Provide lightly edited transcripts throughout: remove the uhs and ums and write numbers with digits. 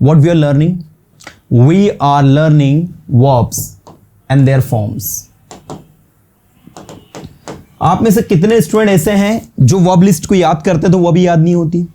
what we are learning? We are learning verbs and their forms. आप में से कितने स्टूडेंट ऐसे हैं जो वर्ब लिस्ट को याद करते तो वो भी याद नहीं होती?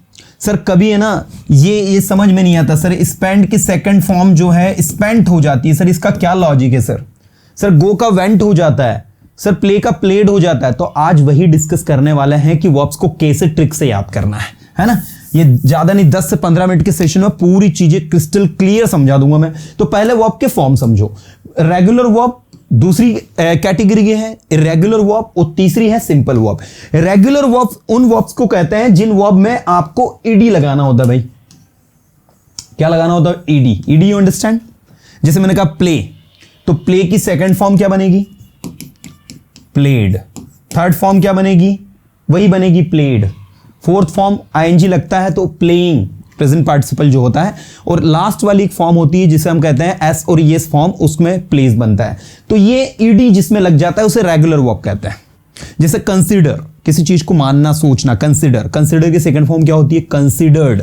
सर कभी है ना ये समझ में नहीं आता सर, स्पेंड की सेकंड फॉर्म जो है स्पेंट हो जाती है। सर इसका क्या लॉजिक है? सर गो का वेंट हो जाता है, सर प्ले का प्लेड हो जाता है। तो आज वही डिस्कस करने वाले हैं कि वर्ब्स को कैसे ट्रिक से याद करना है ना। ये ज्यादा नहीं 10 से 15 मिनट के सेशन में पूरी चीजें क्रिस्टल क्लियर समझा दूंगा मैं। तो पहले वर्ब के फॉर्म समझो। रेगुलर वर्ब दूसरी कैटेगरी की है, इरेगुलर वर्ब और तीसरी है सिंपल वर्ब। रेगुलर वर्ब उन वर्ब्स को कहते हैं जिन वर्ब में आपको ईडी लगाना होता है। भाई क्या लगाना होता है? ईडी। ED you understand? जैसे मैंने कहा प्ले, तो प्ले की सेकंड फॉर्म क्या बनेगी? प्लेड। थर्ड फॉर्म क्या बनेगी? वही बनेगी प्लेड। फोर्थ फॉर्म आईएनजी लगता है तो प्लेइंग, प्रेजेंट पार्टिसिपल जो होता है। और लास्ट वाली एक फॉर्म होती है जिसे हम कहते हैं एस और एस फॉर्म, उसमें प्लेस बनता है। तो ये ईडी जिसमें लग जाता है उसे रेगुलर वर्ब कहते हैं। जैसे कंसीडर, किसी चीज को मानना सोचना, कंसीडर। कंसीडर की सेकंड फॉर्म क्या होती है? कंसीडर्ड।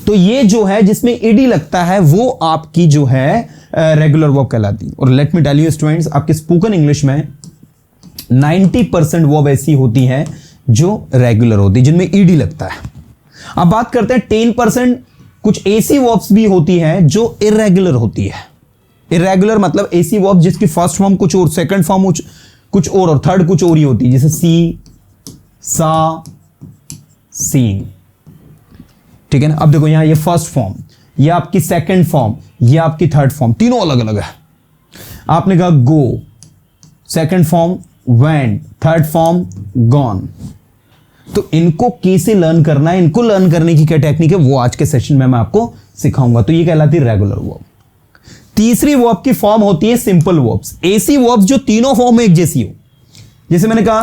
तो ये जो है जिसमें ईडी लगता है वो आपकी जो है रेगुलर वर्ब कहलाती है। और let me tell you students, आपके स्पोकन इंग्लिश में 90% वर्ब ऐसी होती है जो रेगुलर होती है, जिनमें ईडी लगता है। अब बात करते हैं 10% कुछ ऐसी वर्ब्स भी होती है जो इरेगुलर होती है। इरेगुलर मतलब ऐसी वर्ब जिसकी फर्स्ट फॉर्म कुछ और, सेकंड फॉर्म कुछ और थर्ड कुछ और ही होती है। जैसे सी, सा, सीन। ठीक है ना। अब देखो यहां ये फर्स्ट फॉर्म, ये आपकी सेकंड फॉर्म, ये आपकी थर्ड फॉर्म, तीनों अलग अलग है। आपने कहा go, second form went, third form gone. तो इनको कैसे लर्न करना है, इनको लर्न करने की क्या टेक्निक है, वो आज के सेशन में मैं आपको सिखाऊंगा। तो ये कहलाती है रेगुलर वर्ब। तीसरी वर्ब की फॉर्म होती है सिंपल वर्ब्स। ऐसी वर्ब्स जो तीनों फॉर्म में एक जैसी हो। जैसे मैंने कहा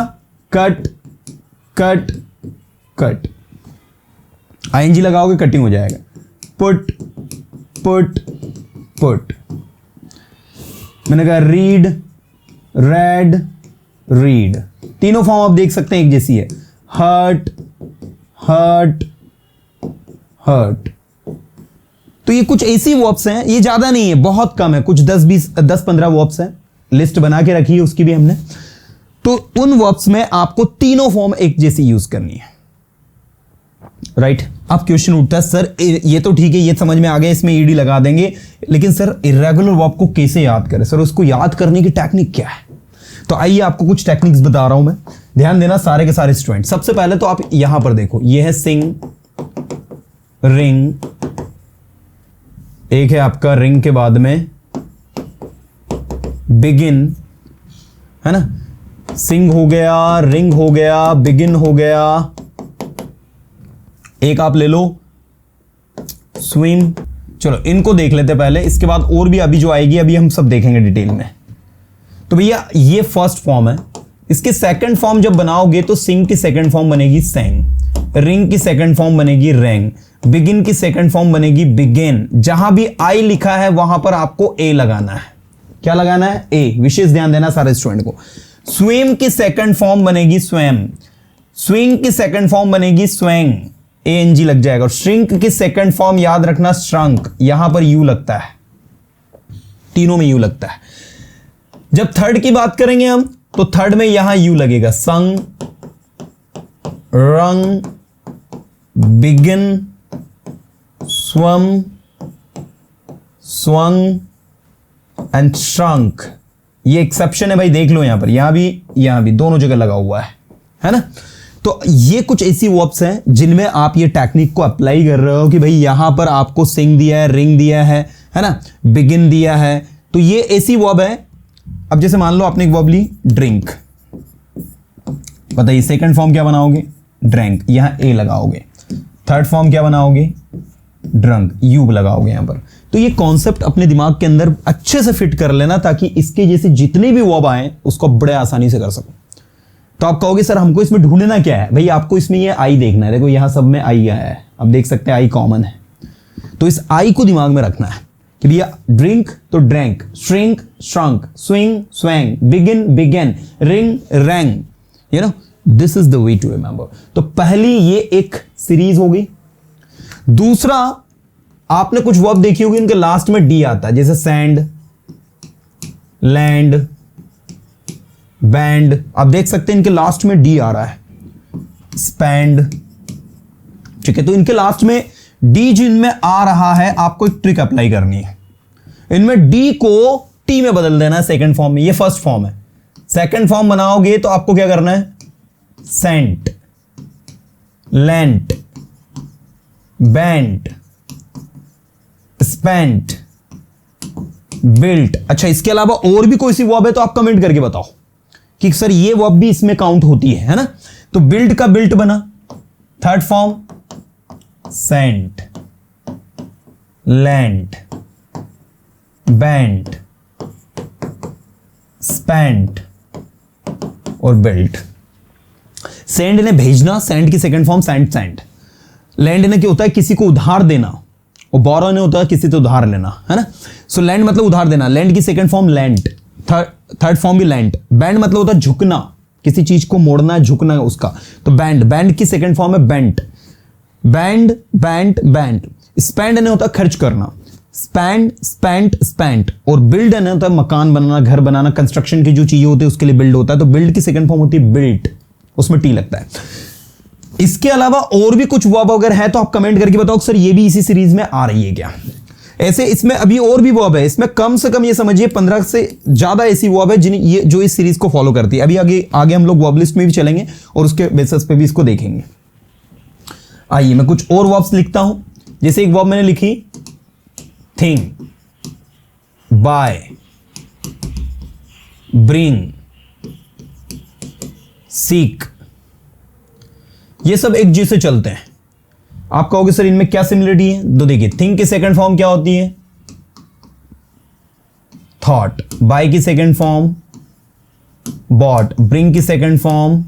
कट, कट, कट, आईएनजी लगाओगे कटिंग हो जाएगा। Put, put, put. मैंने कहा रीड, रेड, रीड। तीनों फॉर्म आप देख सकते हैं एक जैसी है। Hurt, hurt, hurt. तो ये कुछ ऐसी वर्ब्स हैं, ये ज्यादा नहीं है, बहुत कम है, कुछ 10-15 वर्ब्स हैं। लिस्ट बना के रखी है उसकी भी हमने। तो उन वर्ब्स में आपको तीनों फॉर्म एक जैसी यूज करनी है। राइट। अब क्वेश्चन उठता है सर ये तो ठीक है, ये समझ में आ गया, इसमें ईडी लगा देंगे, लेकिन सर इरेगुलर वर्ब को कैसे याद करें? सर उसको याद करने की टेक्निक क्या है? तो आइए आपको कुछ टेक्निक्स बता रहा हूं मैं, ध्यान देना सारे के सारे स्टूडेंट। सबसे पहले तो आप यहां पर देखो, ये है सिंग, रिंग, एक है आपका रिंग के बाद में बिगिन, है ना। सिंग हो गया, रिंग हो गया, बिगिन हो गया। एक आप ले लो स्विम। चलो इनको देख लेते पहले, इसके बाद और भी अभी जो आएगी अभी हम सब देखेंगे डिटेल में। तो भैया ये फर्स्ट फॉर्म है। इसकी सेकंड फॉर्म जब बनाओगे तो सिंग की सेकंड फॉर्म बनेगी सेंग, रिंग की सेकंड फॉर्म बनेगी रेंग, बिगिन की सेकंड फॉर्म बनेगी बिगेन। जहां भी आई लिखा है वहां पर आपको ए लगाना है। क्या लगाना है? ए। विशेष ध्यान देना सारे स्टूडेंट को। स्विम की सेकंड फॉर्म बनेगी स्वयं, स्विंग की सेकंड फॉर्म बनेगी स्वैंग, एएनजी लग जाएगा। और श्रिंक की सेकंड फॉर्म याद रखना श्रंक, यहां पर यू लगता है, तीनों में यू लगता है। जब थर्ड की बात करेंगे हम तो थर्ड में यहां यू लगेगा। संग, रंग, बिगिन, स्वम, स्वंग एंड श्रंक। ये एक्सेप्शन है भाई, देख लो यहां पर, यहां भी दोनों जगह लगा हुआ है ना। तो ये कुछ ऐसी वर्ब्स हैं जिनमें आप ये टेक्निक को अप्लाई कर रहे हो कि भाई यहां पर आपको सिंग दिया है, रिंग दिया है ना, बिगिन दिया है। तो ये ऐसी वर्ब है। अब जैसे मान लो आपने एक वर्ब ली ड्रिंक, बताइए सेकंड फॉर्म क्या बनाओगे? ड्रैंक, यहां ए लगाओगे। थर्ड फॉर्म क्या बनाओगे? ड्रंक, यू लगाओगे यहां पर। तो ये कॉन्सेप्ट अपने दिमाग के अंदर अच्छे से फिट कर लेना ताकि इसके जैसे जितने भी वर्ब आए उसको बड़े आसानी से कर सको। तो आप कहोगे सर हमको इसमें ढूंढना क्या है? भाई आपको इसमें ये आई देखना है। देखो यहां सब में आई आया है, अब देख सकते हैं आई कॉमन है। तो इस आई को दिमाग में रखना है कि भैया ड्रिंक तो drank, shrink shrunk, swing swang, begin began, ring rang, you know this is the way to remember. तो पहली ये एक सीरीज हो गई। दूसरा आपने कुछ वर्ब देखी होगी उनके लास्ट में डी आता है, जैसे सैंड, लैंड, बैंड। आप देख सकते हैं इनके लास्ट में डी आ रहा है, स्पेंड। ठीक है, तो इनके लास्ट में डी जिनमें आ रहा है, आपको एक ट्रिक अप्लाई करनी है। इनमें डी को टी में बदल देना है सेकंड फॉर्म में। ये फर्स्ट फॉर्म है, सेकंड फॉर्म बनाओगे तो आपको क्या करना है, sent, lent, bent, spent, built. अच्छा, इसके अलावा और भी कोई सी वर्ब है तो आप कमेंट करके बताओ कि सर ये वर्ब भी इसमें काउंट होती है ना। तो बिल्ट का बिल्ट बना, third form sent, land, bent, spent और बिल्ट। सेंड ने भेजना, सेंड की second form sent, send. Land ने क्या होता है, किसी को उधार देना, और बोरो ने होता है किसी से उधार लेना, है ना। सो लैंड मतलब उधार देना, लैंड की second form land, third form भी लैंड। बैंड मतलब होता है झुकना, किसी चीज को मोड़ना, झुकना है उसका, तो बैंड, बैंड की सेकंड फॉर्म है bent, band, band, band. Spend ने होता है खर्च करना, स्पेंड, स्पेंट, स्पेंट। और बिल्ड ने होता है मकान बनाना, घर बनाना, कंस्ट्रक्शन की जो चीजें होती है उसके लिए बिल्ड होता है, तो बिल्ड की सेकंड फॉर्म होती है बिल्ट, उसमें टी लगता है। इसके अलावा और भी कुछ वर्ब अगर है तो आप कमेंट करके बताओ सर ये भी इसी सीरीज में आ रही है क्या। ऐसे इसमें अभी और भी वर्ब है, इसमें कम से कम ये समझिए 15 से ज्यादा ऐसी वर्ब है ये जो इस सीरीज को फॉलो करती है। अभी आगे हम लोग वर्ब लिस्ट में भी चलेंगे और उसके बेसिस पे भी इसको देखेंगे। आइए मैं कुछ और वर्ब्स लिखता हूं। जैसे एक वर्ब मैंने लिखी थिंक, बाय, ब्रिंग, सीक। ये सब एक जी से चलते हैं। आप कहोगे सर इनमें क्या सिमिलरिटी है, तो देखिए थिंक की सेकंड फॉर्म क्या होती है, थॉट। बाय की सेकंड फॉर्म बॉट, ब्रिंग की सेकंड फॉर्म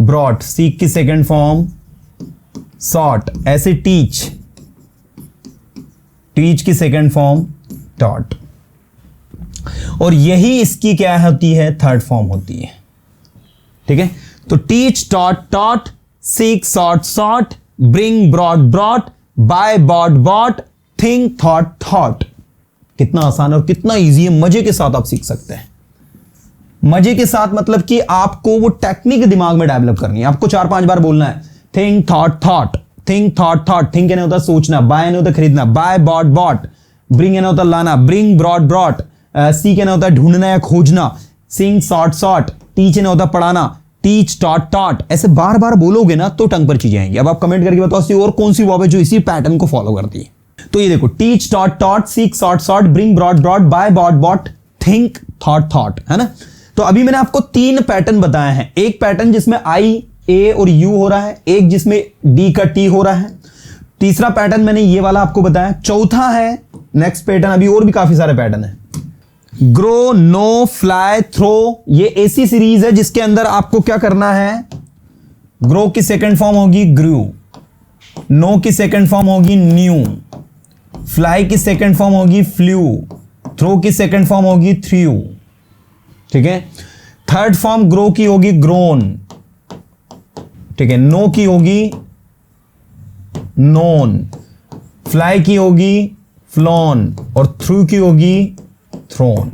ब्रॉट, सीक की सेकंड फॉर्म सॉट। ऐसे टीच, टीच की सेकंड फॉर्म टॉट। और यही इसकी क्या होती है, थर्ड फॉर्म होती है। ठीक है, तो teach, taught, taught, seek, sought, sought, bring, brought, brought, buy, bought, bought, think, thought, thought. कितना आसान और कितना इजी है, मजे के साथ आप सीख सकते हैं। मजे के साथ मतलब कि आपको वो टेक्निक दिमाग में डेवलप करनी है। आपको 4-5 बार बोलना है think, thought, thought, think, thought, thought. Think यानी होता है सोचना, बाय यानी होता है खरीदना, बाय, बॉट, बॉट, ब्रिंग यानी होता है लाना, ब्रिंग, ब्रॉट, ब्रॉट, सीक यानी होता है ढूंढना या खोजना, सिंग, सॉट, सॉट, टीच यानी होता है पढ़ाना, टीच, टॉट, टॉट। ऐसे बार बार बोलोगे ना तो टंग पर चीजें आएंगी। अब आप कमेंट करके बताओ और कौन सी वर्ब है जो इसी पैटर्न को फॉलो करती है। तो ये देखो teach, taught, taught, seek, sought, sought, bring, brought, brought, buy, bought, bought, think, thought, thought, है ना। तो अभी मैंने आपको 3 पैटर्न बताए हैं। एक पैटर्न जिसमें आई, ए और यू हो रहा है, एक जिसमें डी का टी हो रहा है, तीसरा पैटर्न मैंने ये वाला आपको बताया, चौथा है नेक्स्ट पैटर्न। अभी और भी काफी सारे पैटर्न है, ग्रो, नो, फ्लाई, थ्रो। ये ऐसी सीरीज है जिसके अंदर आपको क्या करना है, ग्रो की सेकंड फॉर्म होगी ग्रू, नो की सेकंड फॉर्म होगी न्यू, फ्लाई की सेकंड फॉर्म होगी फ्लू, थ्रो की सेकंड फॉर्म होगी थ्रू। ठीक है, थर्ड फॉर्म ग्रो की होगी ग्रोन, ठीक है, नो की होगी नोन, फ्लाई की होगी फ्लॉन और थ्रू की होगी थ्रोन।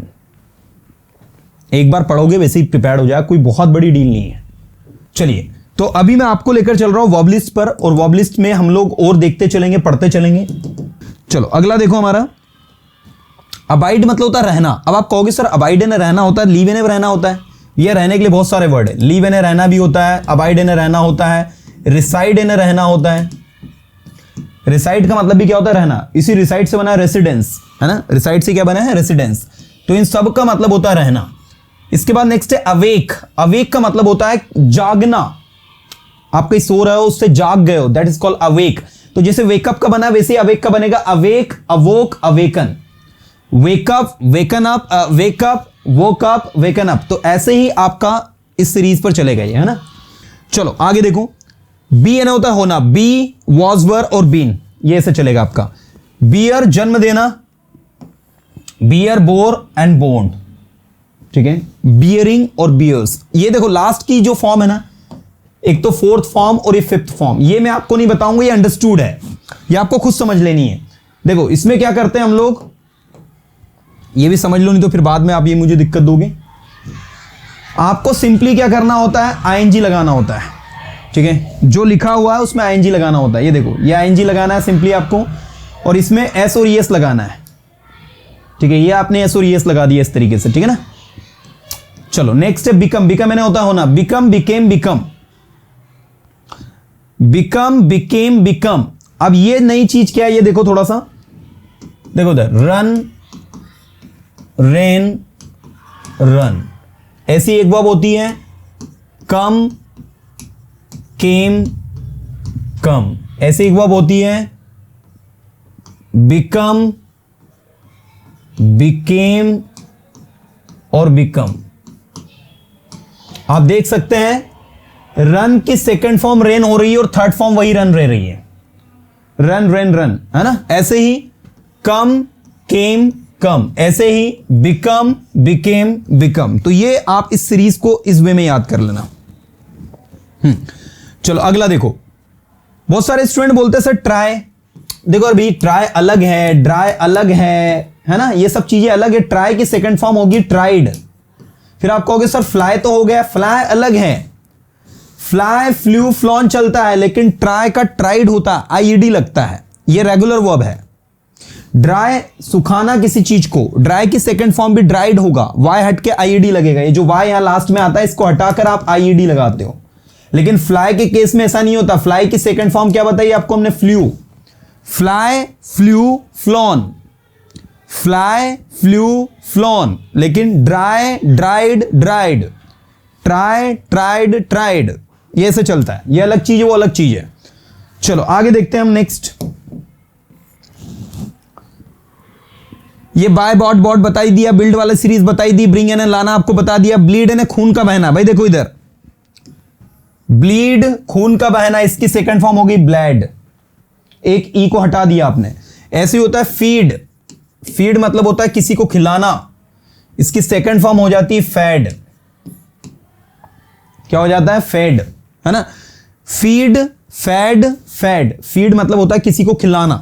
एक बार पढ़ोगे वैसे ही प्रिपेयर्ड हो जाए, कोई बहुत बड़ी डील नहीं है। चलिए, तो अभी मैं आपको लेकर चल रहा हूं वर्ब लिस्ट पर, और वर्ब लिस्ट में हम लोग और देखते चलेंगे, पढ़ते चलेंगे। चलो अगला देखो हमारा अबाइड मतलब होता है रहना। अब आप कहोगे सर अबाइड ने रहना होता है, लीव ने रहना होता है। ये रहने के लिए बहुत सारे वर्ड है, लीव ने रहना भी होता है, अबाइड ने रहना होता है, रिसाइड ने रहना होता है। रिसाइड का मतलब भी क्या होता है, रहना। इसी रिसाइड से बना है रेसिडेंस, है ना। रिसाइड से क्या बना है, रेसिडेंस। तो इन सब का मतलब होता है रहना। इसके बाद नेक्स्ट है अवेक। अवेक का मतलब होता है जागना। आप कहीं सो रहे हो, उससे जाग गए हो, दैट इज कॉल्ड अवेक। तो जैसे वेकअप का बना वैसे ही अवेक का बनेगा, awake, अवोक, awaken. Wake up, woken up, wake up, woke up, woken up. तो ऐसे ही आपका इस सीरीज पर चलेगा ये, है ना। चलो आगे देखो, बी एन होता है होना, बी, वॉज, वर और बीन, ये ऐसे चलेगा आपका। बियर जन्म देना, बियर, बोर एंड बोर्न, ठीक है, बियरिंग और बियर्स। ये देखो लास्ट की जो फॉर्म है ना, एक तो फोर्थ फॉर्म और ये फिफ्थ फॉर्म, ये मैं आपको नहीं बताऊंगा, ये अंडरस्टूड है। ये आपको खुद समझ लेनी है। देखो इसमें क्या करते हैं हम लोग, ये भी समझ लो, नहीं तो फिर बाद में आप ये मुझे दिक्कत दोगे। आपको सिंपली क्या करना होता है, आईएनजी लगाना होता है, ठीक है। जो लिखा हुआ है उसमें आईएनजी लगाना होता है। ये देखो ये आईएनजी लगाना है सिंपली आपको, और इसमें एस और ईएस लगाना है, ठीक है। ये आपने एस और ईएस लगा दिया इस तरीके से, ठीक है ना। चलो नेक्स्ट है बिकम। बिकम मैंने होता होना, become, became, become, become, became, become. अब ये नई चीज क्या है, ये देखो थोड़ा सा, देखो उधर, रन, रेन, रन। ऐसी एक वर्ब होती है, कम, केम, कम। ऐसी एक वर्ब होती है, बिकम, बिकेम और बिकम। आप देख सकते हैं रन की सेकंड फॉर्म रेन हो रही है और थर्ड फॉर्म वही रन रह रही है, रन, रेन, रन, है ना। ऐसे ही कम, केम, कम। ऐसे ही बिकम, बिकेम, बिकम। तो ये आप इस सीरीज को इस वे में याद कर लेना। चलो अगला देखो, बहुत सारे स्टूडेंट बोलते हैं सर ट्राई। देखो अभी ट्राई अलग है, ड्राई अलग है ना, ये सब चीजें अलग है। ट्राई की सेकंड फॉर्म होगी ट्राइड। फिर आप कहोगे सर फ्लाई तो हो गया, फ्लाई अलग है, फ्लाई, फ्लू, फ्लॉन चलता है, लेकिन ट्राई का ट्राइड होता है, आईईडी लगता है, ये रेगुलर वर्ब है। ड्राई सुखाना किसी चीज को, ड्राई की सेकंड फॉर्म भी ड्राइड होगा, वाई हट के आईईडी लगेगा। ये जो वाई यहां लास्ट में आता है इसको हटाकर आप आईईडी लगाते हो। लेकिन फ्लाई के केस में ऐसा नहीं होता। फ्लाई की सेकंड फॉर्म क्या बताइए आपको हमने, flew, fly, flew, flown, fly, flew, flown. लेकिन dry, dried, dried, try, tried, tried, ये ऐसे चलता है। ये अलग चीज है, वो अलग चीज है। चलो आगे देखते हैं हम नेक्स्ट। ये बाय, बॉट, बॉट बताई दिया, बिल्ड वाला सीरीज बताई दी, ब्रिंग एन, लाना आपको बता दिया, ब्लीड एन खून का बहना। भाई देखो इधर, ब्लीड खून का बहना, इसकी सेकंड फॉर्म होगी ब्लैड, एक ई को हटा दिया आपने। ऐसे ही होता है फीड, फीड मतलब होता है किसी को खिलाना, इसकी सेकंड फॉर्म हो जाती है फैड। क्या हो जाता है, फेड, है ना। Feed, fed, fed. फीड मतलब होता है किसी को खिलाना।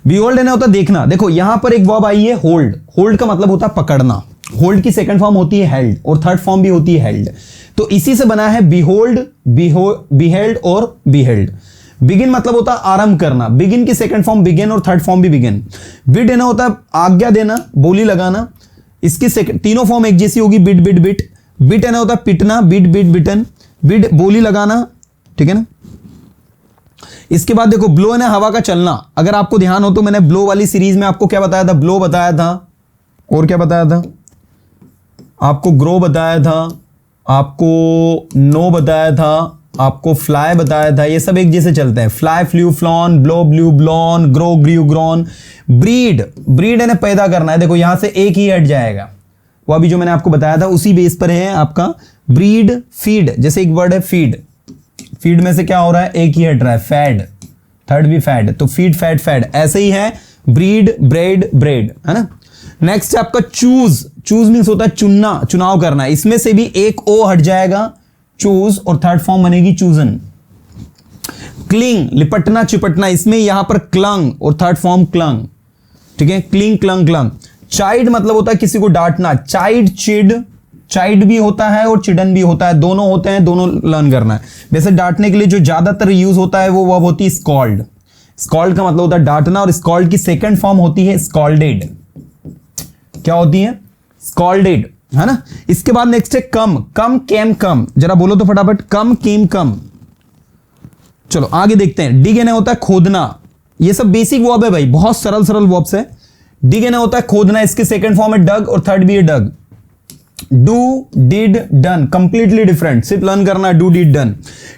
बिहोल्ड है ना, होता है देखना। देखो यहां पर एक वर्ब आई है होल्ड। होल्ड का मतलब होता है पकड़ना। होल्ड की सेकंड फॉर्म होती है हेल्ड और थर्ड फॉर्म भी होती है हेल्ड। तो इसी से बना है बिहोल्ड, बिहेल्ड और बिहेल्ड। बिगिन मतलब होता है आरंभ करना, बिगिन की सेकंड फॉर्म बिगिन और थर्ड फॉर्म भी बिगिन। बिड है ना, होता है आज्ञा देना, बोली लगाना, इसकी तीनों फॉर्म एक जैसी होगी, बिड, बिड, बिट। बिट है ना, होता है पिटना, बिड, बिड, बिटन, बिड बोली लगाना, ठीक है ना। इसके बाद देखो ब्लो है ना, हवा का चलना। अगर आपको ध्यान हो तो मैंने ब्लो वाली सीरीज में आपको क्या बताया था, ब्लो बताया था, और क्या बताया था आपको, ग्रो बताया था, आपको नो बताया था, आपको फ्लाई बताया था। ये सब एक जैसे चलते हैं, fly, flew, flown, blow, blew, blown, grow, grew, grown. Breed, breed है ना पैदा करना है। देखो यहां से एक ही हट जाएगा, वो अभी जो मैंने आपको बताया था उसी बेस पर है आपका। ब्रीड, फीड, जैसे एक वर्ड है फीड, फीड में से क्या हो रहा है, एक ही हट रहा है, फैड, थर्ड भी फैड, तो फीड, फैड, फैड। ऐसे ही है ब्रीड, ब्रेड, ब्रेड, है ना। नेक्स्ट है आपका चूज। चूज मीन्स होता है चुनना, चुनाव करना। इसमें से भी एक ओ हट जाएगा, चूज, और थर्ड फॉर्म बनेगी चूजन। क्लिंग, लिपटना, चिपटना, इसमें यहां पर क्लंग और थर्ड फॉर्म क्लंग, ठीक है। Cling, clang, clang. चाइड मतलब होता है किसी को डांटना, चाइड, चिड, चाइड भी होता है और चिडन भी होता है, दोनों होते हैं, दोनों लर्न करना है। वैसे डांटने के लिए जो ज्यादातर यूज होता है वो वर्ब होती है स्कॉल्ड। स्कॉल्ड का मतलब होता है डांटना, और स्कॉल्ड की सेकंड फॉर्म होती है स्कॉल्डेड। क्या होती है, स्कॉल्डेड, है ना। इसके बाद नेक्स्ट है कम। कम, केम, कम। जरा बोलो तो फटाफट, कम, केम, कम। चलो आगे देखते हैं। डिग ना होता है खोदना। ये सब बेसिक वर्ब है भाई, बहुत सरल सरल वर्ब्स है। डिग ना होता है खोदना, इसकी सेकंड फॉर्म है डग और थर्ड भी है dug. Do, did, done, completely different, सिर्फ लर्न करना, डू, डिड, डन।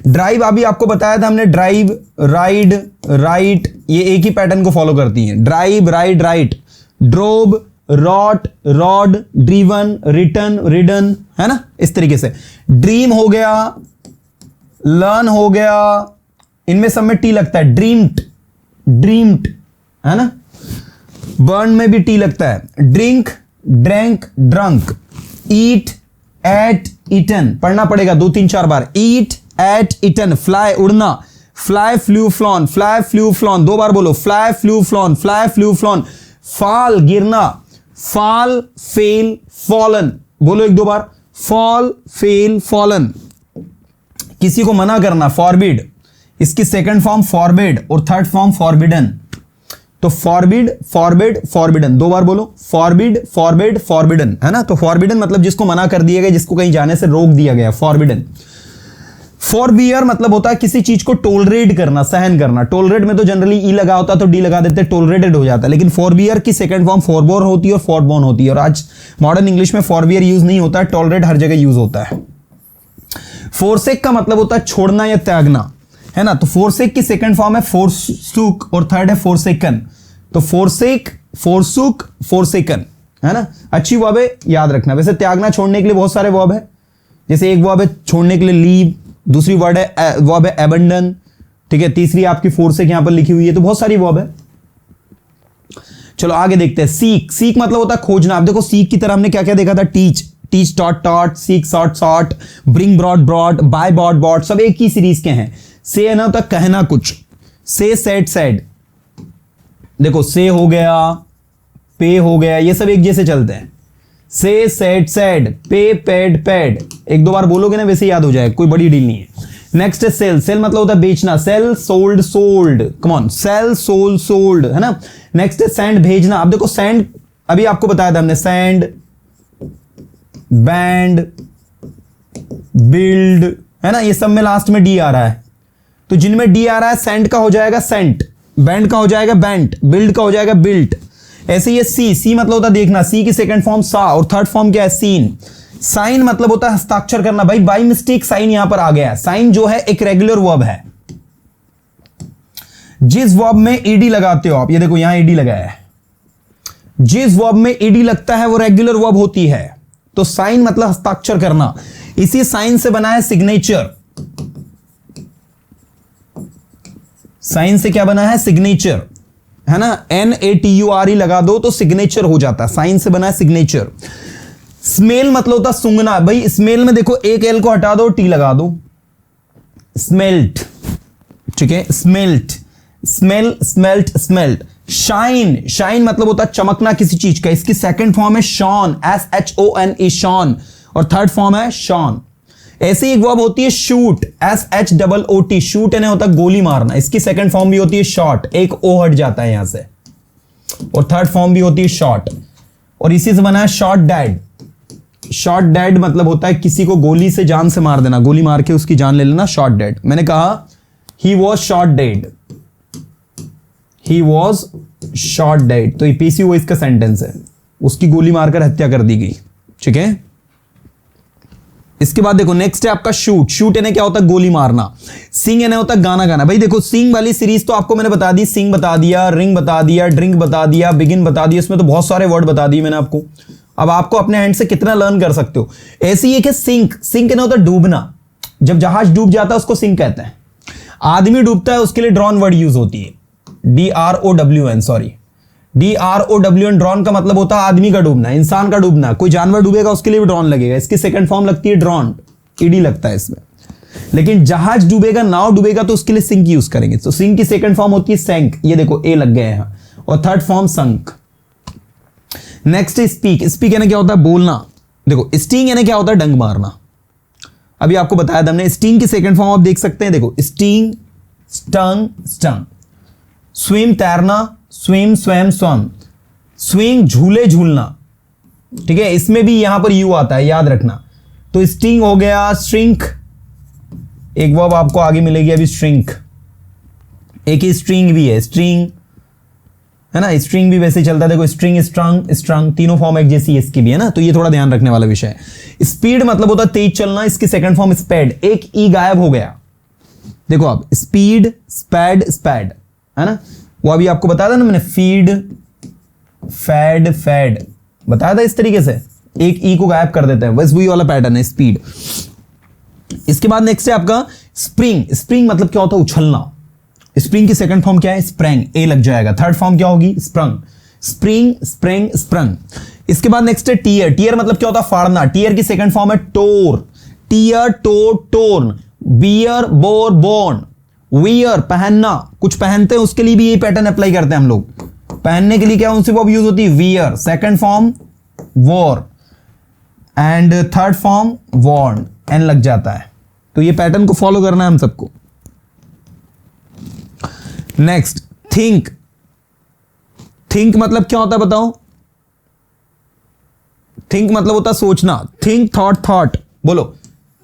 ड्राइव अभी आपको बताया था हमने, ड्राइव, राइड, राइट, ये एक ही पैटर्न को फॉलो करती हैं, drive, ride, write. Drove, wrote, rode, driven, written, ridden, है ना, इस तरीके से। ड्रीम हो गया, लर्न हो गया, इनमें सब में टी लगता है, ड्रीम्ड, ड्रीम्ड, है ना। बर्न में भी टी लगता है। Drink, drank, drunk. Eat, ate, eaten, पढ़ना पड़ेगा 2 3 4 बार। Eat, ate, eaten. फ्लाई, उड़ना। Fly flew flown, fly flew flown, 2 बार बोलो, fly flew flown, fly flew flown. Fall गिरना, फॉल फेल फॉलन, बोलो 1-2 बार, फॉल फेल फॉलन। किसी को मना करना, फॉरबिड, इसकी सेकंड फॉर्म फॉरबिड और थर्ड फॉर्म फॉरबिडन। तो फॉरबिड, फॉरबिड, फॉरबिडन, 2 बार बोलो, फॉरबिड, फॉरबिड, फॉरबिडन, है ना। तो फॉरबिडन मतलब जिसको मना कर दिया गया, जिसको कहीं जाने से रोक दिया गया, फॉरबिडन। फॉरबियर मतलब होता है किसी चीज को टोलरेट करना, सहन करना। टोलरेट में तो जनरली ई लगा होता तो डी लगा देते, टोलरेटेड हो जाता है। लेकिन फॉरबियर की सेकंड फॉर्म फॉरबोर होती है और फॉरबोन होती है। और आज मॉडर्न इंग्लिश में फॉरबियर यूज नहीं होता है, टोलरेट हर जगह यूज होता है। फोरसेक का मतलब होता है छोड़ना या त्यागना, है ना। तो फोरसेक की सेकंड फॉर्म है फोरसुक और थर्ड है फोरसेकन। तो फोरसेक, फोरसुक, फोरसेकन, है ना। अच्छी वर्ब है, याद रखना। वैसे त्यागना छोड़ने के लिए बहुत सारे वर्ब है, जैसे एक वर्ब है छोड़ने के लिए लीव, दूसरी वर्ब है एबंडन, ठीक है। तीसरी आपकी फोरसेक यहां पर लिखी हुई है। तो बहुत सारी वर्ब है। चलो आगे देखते हैं। सीक, सीक मतलब होता है खोजना। आप देखो सीक की तरह हमने क्या क्या देखा था, teach, teach taught taught, seek sought sought, bring brought brought, buy bought bought, सब एक ही सीरीज के हैं। से है ना होता कहना कुछ, से सेड सेड, देखो से हो गया, पे हो गया, ये सब एक जैसे चलते हैं। से सेड सेड, पे पेड पेड, 1-2 बार बोलोगे ना वैसे याद हो जाएगा, कोई बड़ी डील नहीं है। नेक्स्ट है सेल, सेल मतलब होता है बेचना, sell sold sold, come on, sell sold sold, है ना। नेक्स्ट है सेंड, भेजना। अब देखो सेंड अभी आपको बताया था हमने, सेंड, बैंड, बिल्ड, है ना। ये सब में लास्ट में डी आ रहा है। तो जिनमें डी आ रहा है, सेंड का हो जाएगा सेंट, बैंड का हो जाएगा बैंट, बिल्ड का हो जाएगा बिल्ट। ऐसे ये सी, सी मतलब होता है देखना, सी की सेकंड फॉर्म सा और थर्ड फॉर्म क्या है, सीन। साइन मतलब होता है हस्ताक्षर करना। भाई बाई मिस्टेक साइन यहां पर आ गया है। साइन जो है एक रेगुलर वर्ब है। जिस वर्ब में ईडी लगाते हो आप, ये देखो यहां ईडी लगाया है, जिस वर्ब में ईडी लगता है वो रेगुलर वर्ब होती है। तो साइन मतलब हस्ताक्षर करना। इसी साइन से बना है सिग्नेचर। साइन से क्या बना है, सिग्नेचर, है ना। NATURE लगा दो तो सिग्नेचर हो जाता है। साइन से बना है सिग्नेचर। स्मेल मतलब होता सूंघना। भाई स्मेल में देखो एक एल को हटा दो, टी लगा दो, स्मेल्ट, ठीक है। Smelt, smell, smelt, smelt. Shine, shine मतलब होता है चमकना किसी चीज का। इसकी सेकंड फॉर्म है शॉन, SHONE, शॉन, और थर्ड फॉर्म है शॉन। ऐसी एक वर्ब होती है शूट, SHOOT, शूट यानी होता है गोली मारना। इसकी सेकंड फॉर्म भी होती है शॉट, एक ओ हट जाता है यहां से, और थर्ड फॉर्म भी होती है शॉट। और इसी से बना है शॉट डेड। शॉट डेड मतलब होता है किसी को गोली से जान से मार देना, गोली मार के उसकी जान ले लेना, शॉट डेड। मैंने कहा he was shot dead, he was shot dead, तो ये पीसी वो इसका सेंटेंस है, उसकी गोली मारकर हत्या कर दी गई, ठीक है। इसके बाद देखो नेक्स्ट है आपका शूट। शूट यानी क्या होता है, गोली मारना। सिंग यानी होता है गाना गाना। भाई देखो सिंग वाली सीरीज तो आपको मैंने बता दी, सिंग बता दिया, रिंग बता दिया, ड्रिंक बता दिया, बिगिन बता दिया, इसमें तो बहुत सारे वर्ड बता दिए मैंने आपको। अब आपको अपने हैंड से कितना लर्न कर सकते हो। ऐसी एक है सिंक, सिंक यानी होता है डूबना। जब जहाज डूब जाता है उसको सिंक कहते हैं। आदमी डूबता है उसके लिए ड्रॉन वर्ड यूज होती है, DROWN, सॉरी, DROWN। ड्रॉन का मतलब होता है आदमी का डूबना, इंसान का डूबना। कोई जानवर डूबेगा उसके लिए भी ड्रॉन लगेगा। इसकी सेकंड फॉर्म लगती है ड्रॉन, ईडी लगता है इसमें। लेकिन जहाज डूबेगा, नाव डूबेगा तो उसके लिए सिंक यूज करेंगे। तो सिंक की सेकंड फॉर्म होती है सैंक, ये देखो ए लग गए हैं, और third form sunk. Next speak. Speak यानी क्या होता है, बोलना। देखो स्टिंग यानी क्या होता है, डंक मारना। अभी आपको बताया था हमने। स्टिंग की सेकंड फॉर्म आप देख सकते हैं, देखो स्टिंग, स्टंग, स्टंग। स्विम तैरना, स्विम स्वयं स्वम। स्विंग झूले झूलना, ठीक है। इसमें भी यहां पर यू आता है, याद रखना। तो स्टिंग हो गया, श्रिंक, एक वर्ब आपको आगे मिलेगी अभी, श्रिंक। एक ही स्ट्रिंग भी है, स्ट्रिंग, है ना। स्ट्रिंग भी वैसे चलता है, देखो स्ट्रिंग, स्ट्रंग, स्ट्रंग, तीनों फॉर्म एक जैसी इसकी भी है ना। तो ये थोड़ा ध्यान रखने वाला विषय है। स्पीड मतलब होता है तेज चलना। इसकी सेकंड फॉर्म स्पैड, एक ई गायब हो गया। देखो आप, स्पीड, स्पैड, स्पैड, है ना। वो अभी आपको बताया था ना मैंने, फीड, फैड, फैड बताया था। इस तरीके से एक ई को गायब कर देते हैं, बस वही वाला पैटर्न है, स्पीड। इसके बाद नेक्स्ट है आपका स्प्रिंग। स्प्रिंग मतलब क्या होता है, उछलना। स्प्रिंग की सेकंड फॉर्म क्या है, स्प्रैंग, ए लग जाएगा। थर्ड फॉर्म क्या होगी, स्प्रंग। Spring, spring, sprung. इसके बाद नेक्स्ट है टीयर। टीयर मतलब क्या होता है, फाड़ना। टीयर की सेकंड फॉर्म है tore, tear, tore, torn. Bear, bore, borne. Wear पहनना, कुछ पहनते हैं उसके लिए भी ये पैटर्न अप्लाई करते हैं हम लोग। पहनने के लिए क्या उनसे वर्ब यूज होती है? Wear, second form wore and third form worn, N लग जाता है। तो ये पैटर्न को फॉलो करना है हम सबको। Next think. थिंक मतलब क्या होता है बताओ? थिंक मतलब होता है सोचना। थिंक थॉट, थॉट बोलो।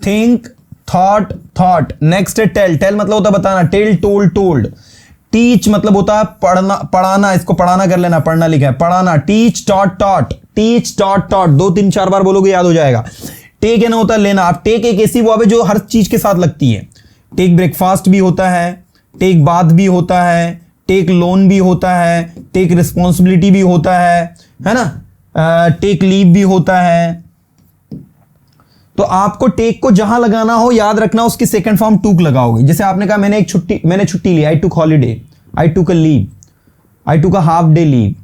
Think thought thought. नेक्स्ट है टेल। टेल मतलब होता है बताना। Tell told told. टीच मतलब होता है पढ़ना, पढ़ाना। इसको पढ़ाना कर लेना, पढ़ना लिखा है पढ़ाना। Teach taught taught. Teach taught taught 2-3-4 बार बोलोगे याद हो जाएगा। टेक है ना होता है लेना। आप टेक एक ऐसी वर्ब है जो हर चीज के साथ लगती है। टेक ब्रेकफास्ट भी होता है, टेक बाथ भी होता है, टेक लोन भी होता है, टेक रिस्पॉन्सिबिलिटी भी होता है ना, टेक लीव भी होता है। तो आपको टेक को जहां लगाना हो याद रखना, उसकी सेकंड फॉर्म टूक लगाओगे। जैसे आपने कहा मैंने छुट्टी ली, I took holiday, I took a leave, I took a half day leave,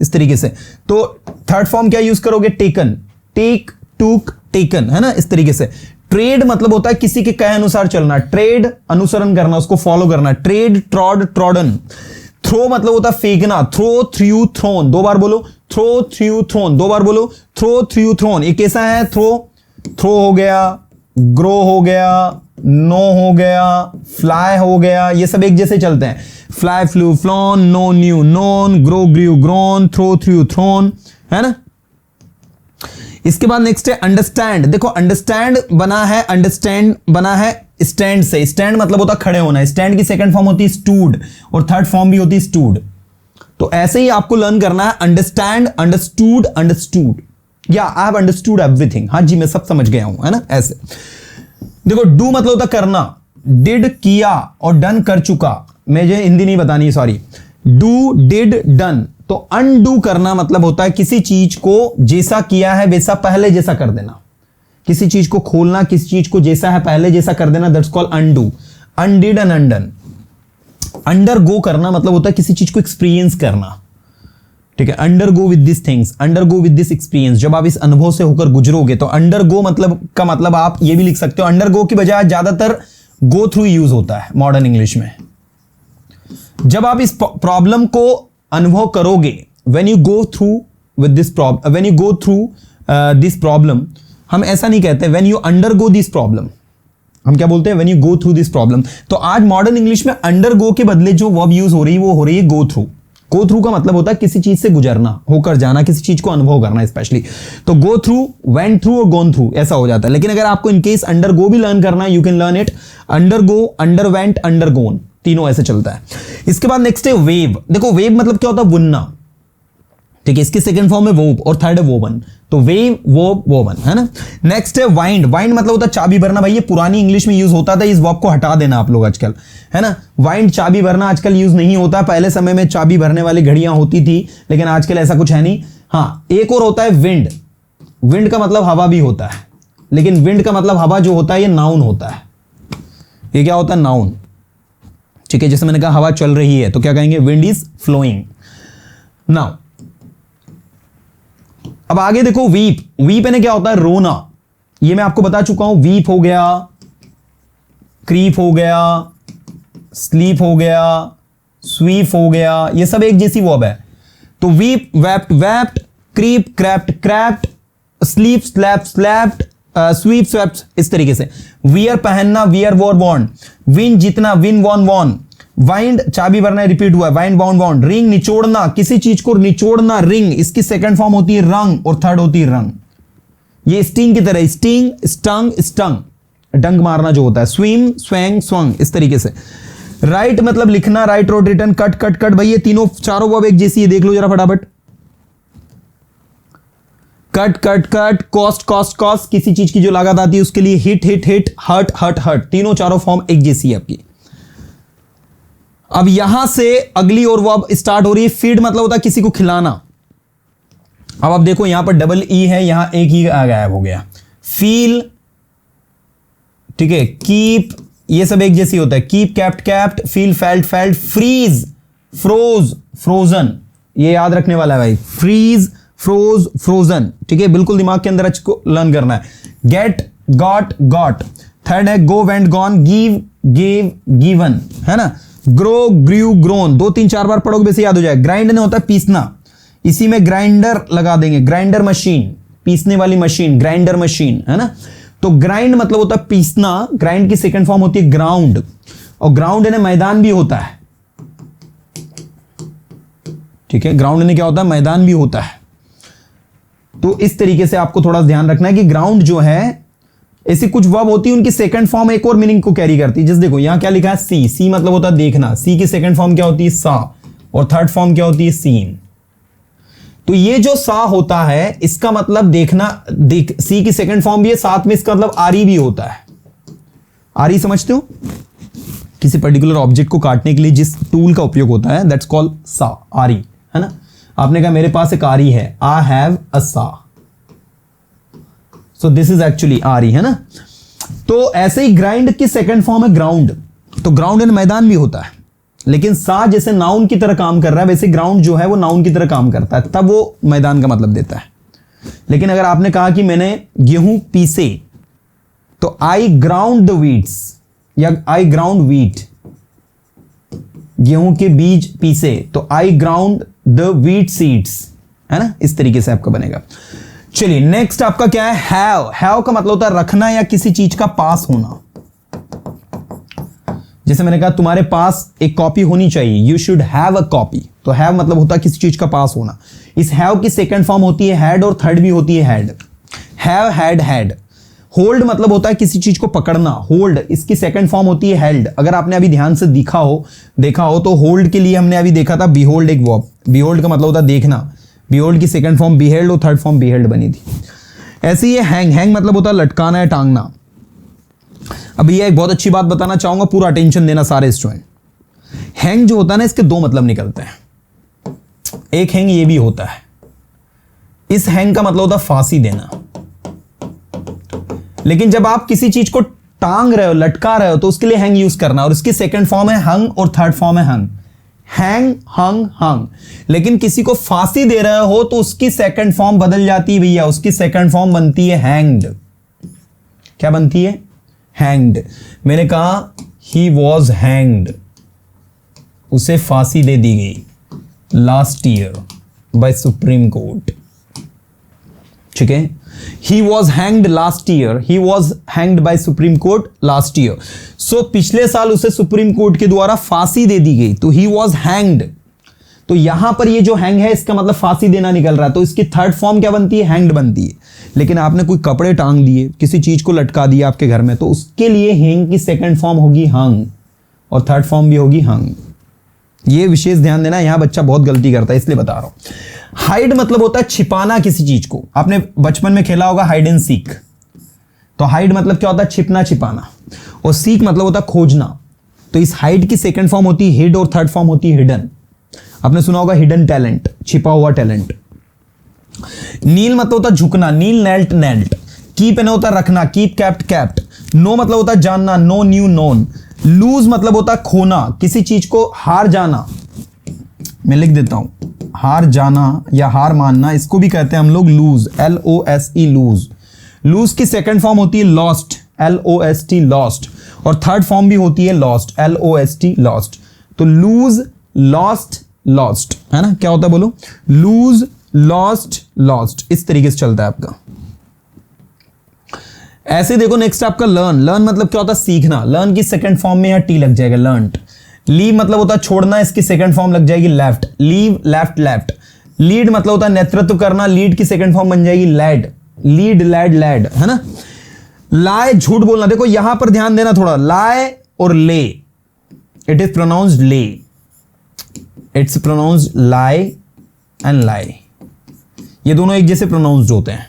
इस तरीके से। तो थर्ड फॉर्म क्या यूज करोगे? टेकन। टेक टूक टेकन, है ना, इस तरीके से। ट्रेड मतलब होता है किसी के कहे अनुसार चलना। ट्रेड अनुसरण करना, उसको फॉलो करना। Trade ट्रॉड trodden. थ्रो मतलब होता है फेंकना। थ्रो थ्रू थ्रोन, 2 बार बोलो। थ्रो थ्रू थ्रोन, 2 बार बोलो। Throw threw thrown. ये कैसा है? थ्रो, थ्रो हो गया, ग्रो हो गया, नो हो गया, फ्लाई हो गया, ये सब एक जैसे चलते हैं। Fly flew flown, know knew known, grow grew grown, throw threw thrown, है ना। इसके बाद नेक्स्ट है अंडरस्टैंड। देखो अंडरस्टैंड बना है, अंडरस्टैंड बना है स्टैंड से। स्टैंड मतलब होता है खड़े होना। स्टैंड की सेकंड फॉर्म होती है स्टूड और थर्ड फॉर्म भी होती है स्टूड। तो ऐसे ही आपको लर्न करना है। अंडरस्टैंड, अंडरस्टूड, अंडरस्टूड, या आई हैव अंडरस्टूड एवरीथिंग। हाँ जी मैं सब समझ गया हूं, है ना, ऐसे। देखो डू मतलब होता करना। डिड किया और डन कर चुका। मुझे हिंदी नहीं बतानी, सॉरी। Do did done. तो अनडू करना मतलब होता है किसी चीज को जैसा किया है वैसा पहले जैसा कर देना। किसी चीज को खोलना, किसी चीज को जैसा है पहले जैसा कर देना, that's called undo. Undid and undone. Undergo करना मतलब होता है किसी चीज को एक्सपीरियंस करना, ठीक है। Undergo with this things, undergo with this experience. जब आप इस अनुभव से होकर गुजरोगे तो अंडरगो मतलब का मतलब आप ये भी लिख सकते हो। अंडरगो की बजाय ज्यादातर गो थ्रू यूज होता है मॉडर्न इंग्लिश में। जब आप इस प्रॉब्लम को अनुभव करोगे, when you go through with this problem, when you go through this problem, हम ऐसा नहीं कहते when you undergo this problem, हम क्या बोलते हैं? When you go through this problem. तो आज मॉडर्न इंग्लिश में अंडरगो के बदले जो वर्ब यूज हो रही है वो हो रही है गो थ्रू। गो थ्रू का मतलब होता है किसी चीज से गुजरना, होकर जाना, किसी चीज को अनुभव करना स्पेशली। तो गो थ्रू, वेंट थ्रू और गोन थ्रू ऐसा हो जाता है। लेकिन अगर आपको इनकेस अंडरगो भी लर्न करना है, you can learn it undergo, underwent, undergone, तीनों ऐसे चलता है। इसके बाद नेक्स्ट है वेव। देखो वेव मतलब क्या होता है? बुनना, ठीक है। इसकी सेकंड फॉर्म है वोब और थर्ड है वोवन। तो वेव, वोब, वोवन, है ना। नेक्स्ट है वाइंड। वाइंड मतलब होता है चाबी भरना। भाई ये पुरानी इंग्लिश में यूज होता था, इस वर्ब को हटा देना आप लोग आजकल, है ना। वाइंड चाबी भरना आजकल यूज नहीं होता। पहले समय में चाबी भरने वाली घड़ियां होती थी, लेकिन आजकल ऐसा कुछ है नहीं। हाँ एक और होता है विंड। विंड का मतलब हवा भी होता है, लेकिन विंड का मतलब हवा जो होता है ये नाउन होता है। ये क्या होता है? नाउन, ठीक है। जैसे मैंने कहा हवा चल रही है तो क्या कहेंगे? Wind is flowing. नाउ अब आगे देखो वीप। वीप यानी क्या होता है? रोना। ये मैं आपको बता चुका हूं। वीप हो गया, क्रीप हो गया, स्लीप हो गया, स्वीप हो गया, ये सब एक जैसी वर्ब है। तो weep, wept, wept, creep, crept, crept, sleep, slept, slept, sweep, swept, इस तरीके से। वियर पहनना, वियर, वॉर, वॉन्ड। विन जीतना, विन, वॉन, वॉन। वाइंड चाबी भरना, रिपीट हुआ है, वाइंड, बाउंड, बाउंड। रिंग निचोड़ना, किसी चीज को निचोड़ना, रिंग। इसकी सेकंड फॉर्म होती है रंग और थर्ड होती है रंग। ये स्टिंग की तरह, स्टिंग, स्टंग, स्टंग, डंग मारना जो होता है। स्विम, स्वैंग, स्वंग, इस तरीके से। राइट मतलब लिखना, right, road, return, cut, cut, cut. भाई ये तीनों चारों वर्ब एक जैसी है, देख लो जरा फटाफट। Cut, cut, cut, cost, cost, cost, किसी चीज की जो लागत आती है उसके लिए। Hit, hit, hit, hurt, hurt, hurt, तीनों चारों फॉर्म एक जैसी है आपकी। अब यहां से अगली और वर्ब स्टार्ट हो रही है। फीड मतलब होता है किसी को खिलाना। अब आप देखो यहां पर डबल ई है, यहां एक ही गायब हो गया। फील, ठीक है। कीप, ये सब एक जैसी होता है। Keep, kept, kept, feel, felt, felt. Freeze, froze, frozen, ये याद रखने वाला है भाई। फ्रीज, फ्रोज, फ्रोजन, ठीक है। बिल्कुल दिमाग के अंदर अच्छे को लर्न करना है। Gate, got, got. थर्ड है go, went, gone, give, gave, given, है ना। ग्रो, ग्रू, ग्रोन, 2 3 4 बार पढ़ोगे वैसे याद हो जाए। ग्राइंड ने होता है पीसना, इसी में ग्राइंडर लगा देंगे, ग्राइंडर मशीन, पीसने वाली मशीन, ग्राइंडर मशीन, है ना। तो ग्राइंड मतलब होता है पीसना, ग्राइंड की सेकंड फॉर्म होती है ग्राउंड, और ग्राउंड ने मैदान भी होता है, ठीक है। ग्राउंड ने क्या होता है, मैदान भी होता है। तो इस तरीके से आपको थोड़ा ध्यान रखना है कि ग्राउंड जो है, ऐसी कुछ वर्ब होती है उनकी सेकंड फॉर्म एक और मीनिंग को कैरी करती है। जैसे देखो यहां क्या लिखा है, सी, सी मतलब होता है देखना, सी की सेकंड फॉर्म क्या होती है, सा, और थर्ड फॉर्म क्या होती है, सीन। तो ये जो सा होता है इसका मतलब देखना, सी की सेकंड फॉर्म भी है, साथ में इसका मतलब आरी भी होता है। आरी समझते हो, किसी पर्टिकुलर ऑब्जेक्ट को काटने के लिए जिस टूल का उपयोग होता है, दैट्स कॉल्ड सा, आरी, है ना। आपने कहा मेरे पास एक आरी है, आई हैव अ सा, सो दिस इज एक्चुअली आरी, है ना। तो ऐसे ही ग्राइंड की सेकंड फॉर्म है ग्राउंड, तो ग्राउंड इन मैदान भी होता है, लेकिन सा जैसे नाउन की तरह काम कर रहा है, वैसे ग्राउंड जो है वो नाउन की तरह काम करता है, तब वो मैदान का मतलब देता है। लेकिन अगर आपने कहा कि मैंने गेहूं पीसे, तो आई ग्राउंड द वीट्स, या आई ग्राउंड वीट, गेहूं के बीज पीसे, तो आई ग्राउंड द वीट सीड्स, है ना। इस तरीके से आपका बनेगा। चलिए नेक्स्ट आपका क्या है, हैव। हैव का मतलब होता है रखना या किसी चीज का पास होना। जैसे मैंने कहा तुम्हारे पास एक कॉपी होनी चाहिए, you should have a copy, तो हैव मतलब होता है किसी चीज का पास होना। इस हैव की सेकंड फॉर्म होती है हैड, और थर्ड भी होती है had. Have, had, had. Hold मतलब होता है किसी चीज को पकड़ना, होल्ड, इसकी सेकंड फॉर्म होती है हेल्ड। अगर आपने अभी ध्यान से देखा हो तो होल्ड के लिए हमने अभी देखा था बिहोल्ड एक वर्ब, बिहोल्ड का मतलब होता है देखना, बिहोल्ड की सेकंड फॉर्म बिहेल्ड और थर्ड फॉर्म बिहेल्ड बनी थी। ऐसे ही हैंग, हैंग मतलब होता है लटकाना या टांगना। अब ये एक बहुत अच्छी बात बताना चाहूंगा, पूरा अटेंशन देना सारे स्टूडेंट। हैंग जो होता है ना, इसके 2 मतलब निकलते हैं। एक हैंग ये भी होता है, इस हैंग का मतलब होता है फांसी देना। लेकिन जब आप किसी चीज को टांग रहे हो, लटका रहे हो, तो उसके लिए हैंग यूज करना, और इसकी सेकंड फॉर्म है हंग और थर्ड फॉर्म है हंग। हैंग, हंग, हंग। लेकिन किसी को फांसी दे रहे हो तो उसकी सेकंड फॉर्म बदल जाती है भैया, उसकी सेकंड फॉर्म बनती है हैंग्ड। क्या बनती है, हैंग्ड। मैंने कहा ही वॉज हैंग्ड, उसे फांसी दे दी गई last year by Supreme Court, ठीक है। He was hanged last year. He was hanged by Supreme Court last year. So पिछले साल उसे सुप्रीम कोर्ट के द्वारा फांसी दे दी गई, तो he was hanged। तो यहां पर ये जो हैंग है इसका मतलब फांसी देना निकल रहा है, तो इसकी थर्ड फॉर्म क्या बनती है, हैंग्ड बनती है। लेकिन आपने कोई कपड़े टांग दिए, किसी चीज को लटका दिया आपके घर में, तो उसके लिए हैंग की सेकंड फॉर्म होगी हंग, और थर्ड फॉर्म भी होगी हंग। ये विशेष ध्यान देना, यहां बच्चा बहुत गलती करता है, इसलिए बता रहा हूं। हाइड मतलब होता है छिपाना किसी चीज को। आपने बचपन में खेला होगा हाइड एंड सीक, तो हाइड मतलब क्या होता है, छिपना, छिपाना, और सीक मतलब होता है खोजना। तो इस हाइड की सेकंड फॉर्म होती है हिड, और थर्ड फॉर्म होती है हिडन। आपने सुना होगा हिडन टैलेंट, छिपा हुआ टैलेंट। नील मतलब होता है झुकना, नील, नेल्ट, नेल्ट। कीप यानी होता है रखना, कीप, कैप्ट, कैप्ट। नो मतलब होता है जानना, नो, न्यू, नोन। लूज मतलब होता है खोना, किसी चीज को हार जाना। मैं लिख देता हूं, हार जाना या हार मानना, इसको भी कहते हैं हम लोग लूज, LOSE, लूज। लूज की सेकंड फॉर्म होती है लॉस्ट, LOST, लॉस्ट, और थर्ड फॉर्म भी होती है लॉस्ट, LOST, लॉस्ट। तो लूज, लॉस्ट, लॉस्ट, है ना। क्या होता है बोलो, लूज, लॉस्ट, लॉस्ट। इस तरीके से चलता है आपका। ऐसे देखो नेक्स्ट आपका लर्न। लर्न मतलब क्या होता है, सीखना। लर्न की सेकंड फॉर्म में यहां टी लग जाएगा, लर्नड। लीव मतलब होता है छोड़ना, इसकी सेकंड फॉर्म लग जाएगी left, leave, left, left. Lead मतलब होता है नेतृत्व करना, लीड की सेकंड फॉर्म बन जाएगी लैड, लीड, लैड, लैड, है ना। लाए, झूठ बोलना। देखो यहां पर ध्यान देना थोड़ा, लाए और ले, इट इज प्रोनाउंस्ड ले, it's pronounced lie and lie, ये दोनों एक जैसे प्रोनाउंस्ड होते हैं।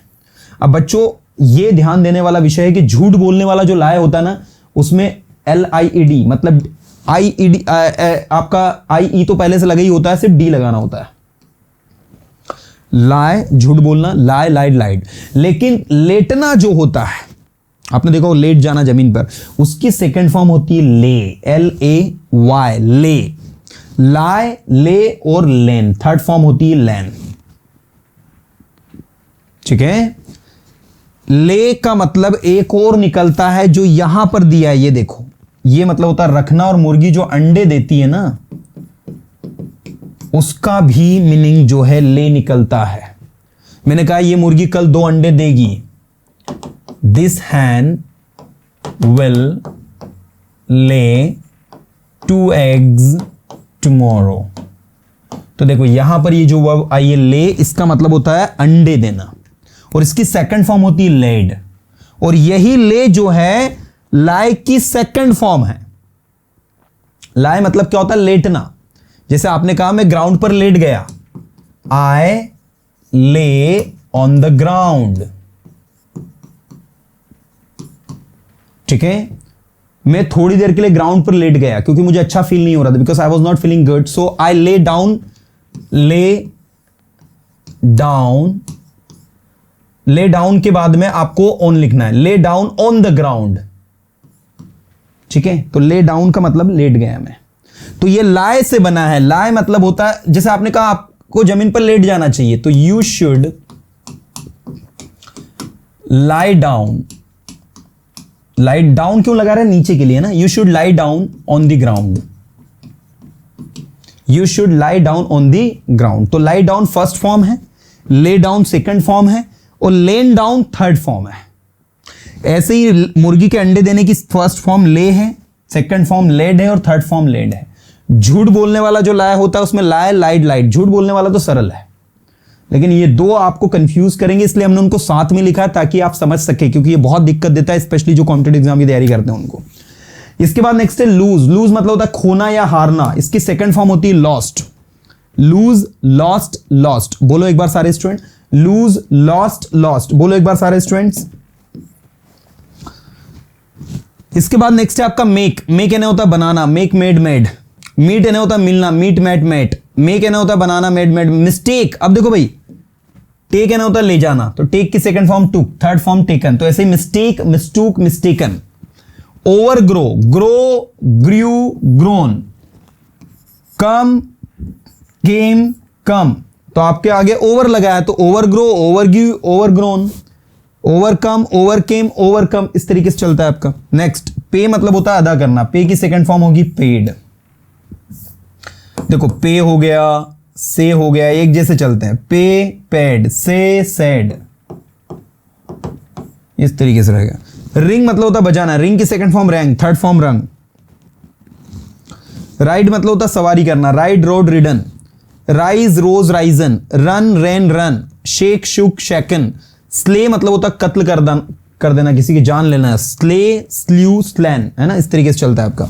अब बच्चों ये ध्यान देने वाला विषय है कि झूठ बोलने वाला जो लाए होता है ना, उसमें LIED मतलब IED, आपका IE तो पहले से लगा ही होता है, सिर्फ D लगाना होता है। लाए, झूठ बोलना, लाए, लाइड, लाइड। लेकिन लेटना जो होता है, आपने देखो लेट जाना जमीन पर, उसकी सेकंड फॉर्म होती है ले, LAY, ले। लाए, ले और लेन, थर्ड फॉर्म होती है लैन, ठीक है। ले का मतलब एक और निकलता है जो यहां पर दिया है, ये देखो, ये मतलब होता है रखना, और मुर्गी जो अंडे देती है ना उसका भी मीनिंग जो है ले निकलता है। मैंने कहा ये मुर्गी कल 2 अंडे देगी, this Hahn will lay 2 eggs tomorrow। तो देखो यहां पर ये जो वर्ब आई है ले, इसका मतलब होता है अंडे देना, और इसकी सेकंड फॉर्म होती है लेड, और यही ले जो है लाई की सेकंड फॉर्म है। लाई मतलब क्या होता है? लेटना। जैसे आपने कहा मैं ग्राउंड पर लेट गया, आई ले ऑन द ग्राउंड। ठीक है, मैं थोड़ी देर के लिए ग्राउंड पर लेट गया क्योंकि मुझे अच्छा फील नहीं हो रहा था, because I was not feeling good, so I lay down. Lay down के बाद में आपको ऑन लिखना है, lay down on the ground. ठीक है, तो ले डाउन का मतलब लेट गया मैं। तो ये लाई से बना है। लाई मतलब होता है, जैसे आपने कहा आपको जमीन पर लेट जाना चाहिए, तो you should lie down. Lie down क्यों लगा रहे हैं? नीचे के लिए ना। You should lie down on the ground. You should lie down on the ground. तो लाई डाउन फर्स्ट फॉर्म है, ले डाउन सेकंड फॉर्म है, और लेन डाउन थर्ड फॉर्म है। ऐसे ही मुर्गी के अंडे देने की फर्स्ट फॉर्म ले है, सेकंड फॉर्म लेड है, और थर्ड फॉर्म लेड है। झूठ बोलने वाला जो लाया होता है उसमें लाए, लाइड, लाइट। झूठ बोलने वाला तो सरल है, लेकिन ये दो आपको कंफ्यूज करेंगे, इसलिए हमने उनको साथ में लिखा ताकि आप समझ सके, क्योंकि ये बहुत दिक्कत देता है, स्पेशली जो कॉम्पिटेटिव एग्जाम की तैयारी करते हैं उनको। इसके बाद नेक्स्ट है लूज। लूज मतलब होता है खोना या हारना। इसकी सेकंड फॉर्म होती है लॉस्ट। Loose, lost, lost. बोलो एक बार सारे स्टूडेंट, लूज, लॉस्ट, लॉस्ट। बोलो एक बार सारे स्टूडेंट्स। इसके बाद नेक्स्ट है आपका मेक। मेक एने होता है बनाना, मेक, मेड, मेड। मीट एने होता है मिलना, मीट, मैट, मैट। मेक एने होता है बनाना, मेड, मेड। मिस्टेक, अब देखो भाई, टेक एने होता है ले जाना, तो टेक की second form took, third form taken. तो ऐसे ही mistake, mistook, mistaken. Over grow, grow, grew, grown. Come, came, come. तो आपके आगे ओवर लगा है, तो over grow, over grew, over grown, overcome, overcame, overcome. इस तरीके से चलता है आपका। नेक्स्ट पे मतलब होता है अदा करना। पे की सेकंड फॉर्म होगी पेड। देखो पे हो गया, से हो गया, एक जैसे चलते हैं। पे, पेड, से, सेड, इस तरीके से रहेगा। रिंग मतलब होता है बजाना। रिंग की second form rang, third form rung. Ride मतलब होता है सवारी करना। Ride, rode, ridden. Rise, rose, risen. Run, ran, run. Shake, shook, shaken. Slay मतलब होता है कत्ल कर देना, किसी की जान लेना। स्ले, स्ल्यू, स्लैन, है ना, इस तरीके से चलता है आपका।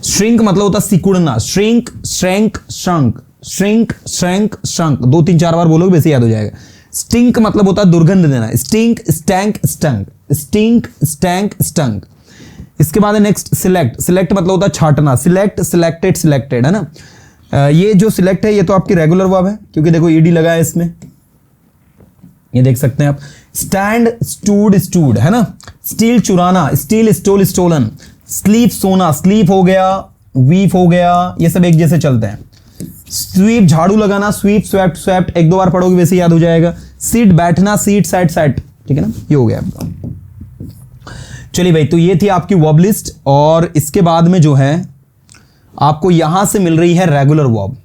श्रिंक मतलब होता है सिकुड़ना। Shrink, shrank, shrunk. Shrink, shrank, shrunk. 2 3 4 बार बोलोगे वैसे याद हो जाएगा। स्टिंक मतलब होता है दुर्गंध देना। Stink, stank, stunk. Stink, stank, stunk. इसके बाद है नेक्स्ट सिलेक्ट। सिलेक्ट मतलब होता है छाटना। सिलेक्ट, सिलेक्टेड, सिलेक्टेड, है ना। ये जो सिलेक्ट है ये तो आपकी रेगुलर वर्ब है, क्योंकि देखो ईडी लगा है इसमें, ये देख सकते हैं आप। स्टैंड, स्टूड, स्टूड, है ना। स्टील, चुराना। Steal, stole, stolen. स्लीप, सोना। स्लीप हो गया, वीप हो गया, ये सब एक जैसे चलते हैं। स्वीप, झाड़ू लगाना। SVEEP, swept, swept. 1 2 बार पढ़ोगे वैसे याद हो जाएगा। सीट, बैठना। सीट, सेट, सेट, ठीक है ना, ये हो गया आपका। चलिए भाई, तो ये थी आपकी वर्ब लिस्ट, और इसके बाद में जो है आपको यहां से मिल रही है रेगुलर वर्ब।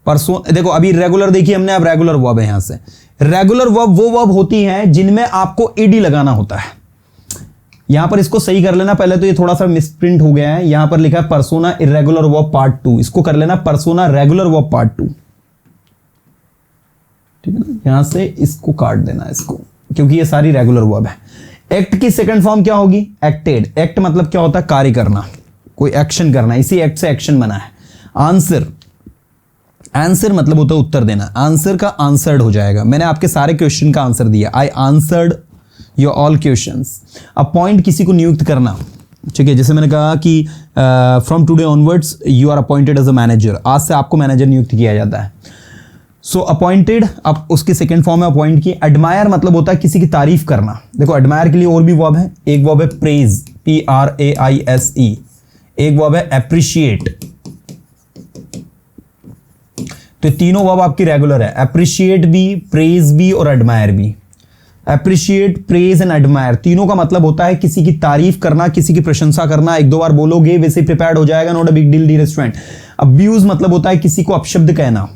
परसों देखो अभी रेगुलर देखिए हमने, अब रेगुलर वर्ब है। यहां से रेगुलर वर्ब वो वर्ब होती हैं जिनमें आपको ईडी लगाना होता है। यहां पर इसको सही कर लेना, पहले तो ये थोड़ा सा मिसप्रिंट हो गया है, यहां पर लिखा है परसोना इरेगुलर वर्ब पार्ट 2, इसको कर लेना परसोना रेगुलर वर्ब पार्ट 2, ठीक है ना। यहां से इसको काट देना इसको, क्योंकि ये सारी रेगुलर वर्ब है। एक्ट की सेकंड फॉर्म क्या होगी? एक्टेड। एक्ट मतलब क्या होता है? कार्य करना, कोई एक्शन करना, इसी एक्ट से एक्शन बना है। आंसर, आंसर मतलब होता है उत्तर देना। आंसर का आंसर्ड हो जाएगा। मैंने आपके सारे क्वेश्चन का आंसर दिया, I answered your all questions. Appoint, किसी को नियुक्त करना, ठीक है। जैसे मैंने कहा कि from today onwards you are appointed as a manager, आज से आपको मैनेजर नियुक्त किया जाता है। सो अपॉइंटेड, अब उसकी सेकंड फॉर्म है अपॉइंट की। एडमायर मतलब होता है किसी की तारीफ करना। देखो एडमायर के लिए और भी वर्ब है, एक वर्ब है प्रेज, PRAISE, एक वर्ब है एप्रिशिएट। तो तीनों वर्ब आपकी रेगुलर है, एप्रिशिएट भी, प्रेज भी और एडमायर भी। अप्रिशिएट, प्रेज एंड एडमायर, तीनों का मतलब होता है किसी की तारीफ करना, किसी की प्रशंसा करना। एक दो बार बोलोगे वैसे प्रिपेयर्ड हो जाएगा, not a big deal dear student. Abuse मतलब होता है किसी को अपशब्द कहना,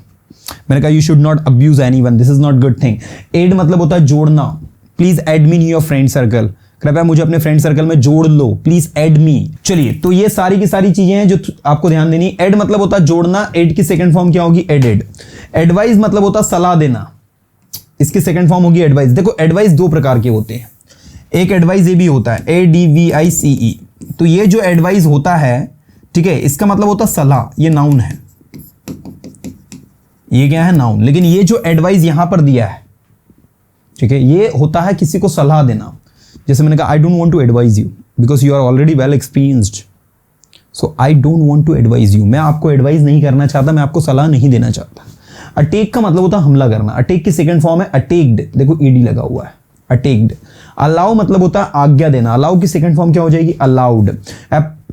मैंने कहा you should not abuse anyone, this is not good thing. Add मतलब होता है जोड़ना, please add me in your friend circle, कृपया मुझे अपने फ्रेंड सर्कल में जोड़ लो, प्लीज एड मी। चलिए, तो ये सारी की सारी चीजें हैं जो आपको ध्यान देनी। एड मतलब होता है जोड़ना, एड की सेकंड फॉर्म क्या होगी? एडेड। एडवाइस मतलब होता है सलाह देना, इसकी सेकंड फॉर्म होगी एडवाइस। देखो एडवाइस दो प्रकार के होते हैं, एक एडवाइस ये भी होता है ADVICE, तो ये जो एडवाइस होता है, ठीक है, इसका मतलब होता है सलाह, ये नाउन है, ये क्या है? नाउन। लेकिन ये जो एडवाइस यहां पर दिया है, ठीक है, ये होता है किसी को सलाह देना। जैसे मैंने कहा I don't want to advise you because you are already well experienced, so I don't want to advise you, मैं आपको एडवाइस नहीं करना चाहता, मैं आपको सलाह नहीं देना चाहता। अटैक का मतलब होता है हमला करना, अटैक की सेकंड फॉर्म है अटैक्ड, देखो ED लगा हुआ है, अटैक्ड। अलाउ मतलब होता है आज्ञा देना, अलाउ की सेकंड फॉर्म क्या हो जाएगी? अलाउड।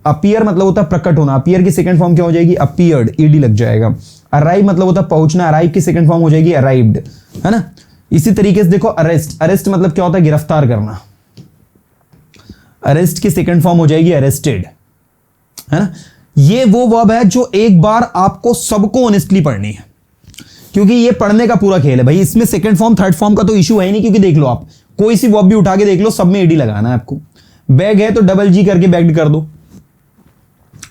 अपीयर मतलब होता है प्रकट होना, अपीयर की सेकंड फॉर्म क्या हो जाएगी? अपीयर्ड, ED लग जाएगा। अराइव मतलब होता है पहुंचना, अराइव की सेकंड फॉर्म हो जाएगी अराइव्ड, है ना। इसी तरीके से देखो अरेस्ट, अरेस्ट मतलब क्या होता है? गिरफ्तार करना, अरेस्ट की सेकंड फॉर्म हो जाएगी अरेस्टेड, है ना। ये वो वर्ब है जो एक बार आपको सबको ऑनेस्टली पढ़नी है, क्योंकि ये पढ़ने का पूरा खेल है भाई, इसमें सेकंड फॉर्म थर्ड फॉर्म का तो इशू है ही नहीं, क्योंकि देख लो आप कोई सी वर्ब भी उठा के देख लो, सब में ED लगाना है आपको। बैग है तो डबल G करके बैग्ड कर दो,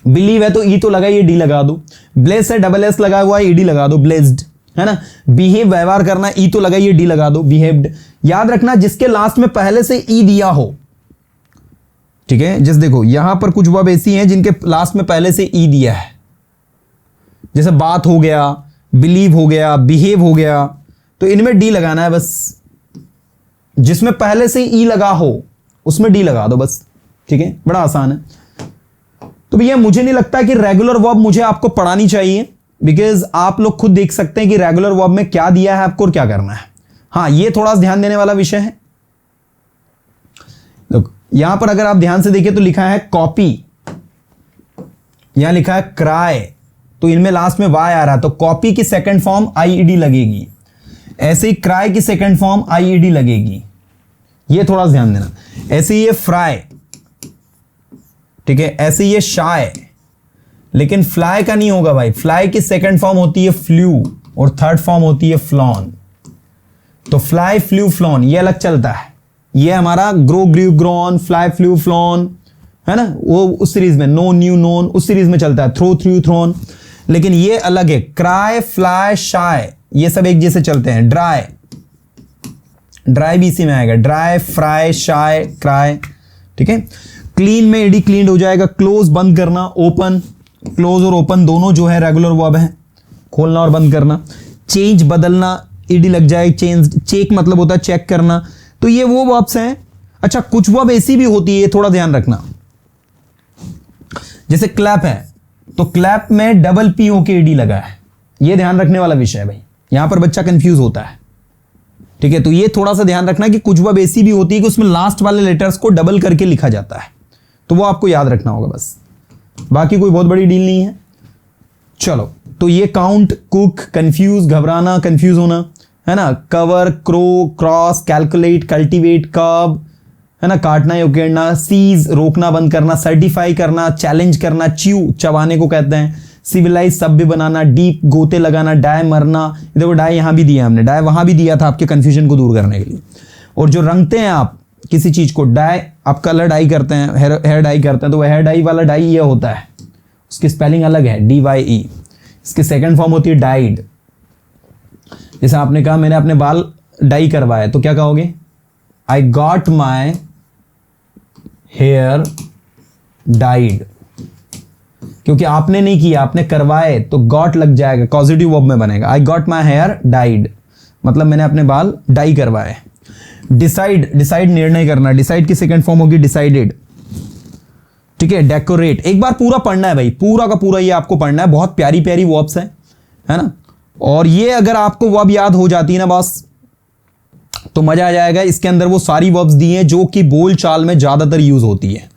बिलीव है तो E तो लगाइए, D लगा दो, ब्लेस है डबल S लगा हुआ है, ED लगा दो, ब्लेस्ड, है ना। बिहेव व्यवहार करना, E तो लगाइए, D लगा दो, बिहेव्ड। याद रखना जिसके लास्ट में पहले से E दिया हो, ठीक है, जैसे देखो यहां पर कुछ वर्ब ऐसी हैं जिनके लास्ट में पहले से E दिया है, जैसे बात हो गया, बिलीव हो गया, बिहेव हो गया, तो इनमें D लगाना है बस। जिसमें पहले से E लगा हो उसमें D लगा दो बस, ठीक है, बड़ा आसान है। तो भैया मुझे नहीं लगता कि रेगुलर वर्ब मुझे आपको पढ़ानी चाहिए, बिकॉज आप लोग खुद देख सकते हैं कि रेगुलर वर्ब में क्या दिया है आपको और क्या करना है। हाँ, ये थोड़ा ध्यान देने वाला विषय है। यहां पर अगर आप ध्यान से देखिए तो लिखा है कॉपी, यहां लिखा है क्राई, तो इनमें लास्ट में वाई आ रहा है, तो कॉपी की सेकंड फॉर्म IED लगेगी, ऐसे ही क्राई की सेकंड फॉर्म IED लगेगी, ये थोड़ा ध्यान देना। ऐसे ही ये फ्राई, ठीक है, ऐसे ये शाय, लेकिन फ्लाई का नहीं होगा भाई, फ्लाई की सेकंड फॉर्म होती है फ्लू और थर्ड फॉर्म होती है फ्लॉन, तो फ्लाई फ्लू फ्लॉन ये अलग चलता है। ये हमारा grow grew grown, fly flew flown, है ना, वो उस सीरीज में, नो न्यू नोन उस सीरीज में चलता है, थ्रो थ्रू थ्रोन, लेकिन ये अलग है। क्राई, फ्लाई, शाय ये सब एक जैसे चलते हैं। ड्राई, ड्राई भी इसी में आएगा, ड्राई, फ्राई, शाय, क्राई, ठीक है। क्लीन में ED क्लीन हो जाएगा। क्लोज बंद करना, ओपन, क्लोज और ओपन दोनों जो है रेगुलर वर्ब है, खोलना और बंद करना। चेंज बदलना, ED लग जाए, चेंज। चेक मतलब होता है चेक करना, तो ये वो वर्ब्स हैं। अच्छा, कुछ वर्ब ऐसी भी होती है, थोड़ा ध्यान रखना, जैसे क्लैप है तो क्लैप में डबल PO के ED लगा है, ये ध्यान रखने वाला विषय है भाई, यहां पर बच्चा कंफ्यूज होता है, ठीक है। तो ये थोड़ा सा ध्यान रखना कि कुछ वर्ब ऐसी भी होती है कि उसमें लास्ट वाले लेटर्स को डबल करके लिखा जाता है, तो वो आपको याद रखना होगा बस, बाकी कोई बहुत बड़ी डील नहीं है। चलो, तो ये काउंट, कुक, कंफ्यूज, घबराना, कंफ्यूज होना, है ना। Cover, crow, cross, calculate, cultivate, curb, है ना, काटना या उकेड़ना। सीज, रोकना बंद करना। सर्टिफाई करना, चैलेंज करना। च्यू, चबाने को कहते हैं। सिविलाइज, सभ्य बनाना। डीप, गोते लगाना। डाई, मरना, देखो डाई यहां भी दिया हमने, डाई वहां भी दिया था आपके कंफ्यूजन को दूर करने के लिए। और जो रंगते हैं आप किसी चीज को, डाई, आप कलर डाई करते हैं, हेयर डाई करते हैं, तो वह हेयर डाई वाला डाई ये होता है, उसकी स्पेलिंग अलग है, DYE, इसकी सेकंड फॉर्म होती है डाइड। जैसे आपने कहा मैंने अपने बाल डाई करवाए, तो क्या कहोगे? I got my hair dyed, क्योंकि आपने नहीं किया, आपने करवाए, तो गॉट लग जाएगा, पॉजिटिव वर्ब में बनेगा। I got my hair dyed मतलब मैंने अपने बाल डाई करवाए। डिसाइड, डिसाइड निर्णय करना, डिसाइड की सेकंड फॉर्म होगी डिसाइडेड, ठीक है। डेकोरेट, एक बार पूरा पढ़ना है भाई, पूरा का पूरा ये आपको पढ़ना है, बहुत प्यारी प्यारी वर्ब्स है ना। और ये अगर आपको वर्ब याद हो जाती है ना बस, तो मजा आ जाएगा। इसके अंदर वो सारी वर्ब्स दी हैं जो कि बोल चाल में ज्यादातर यूज होती है,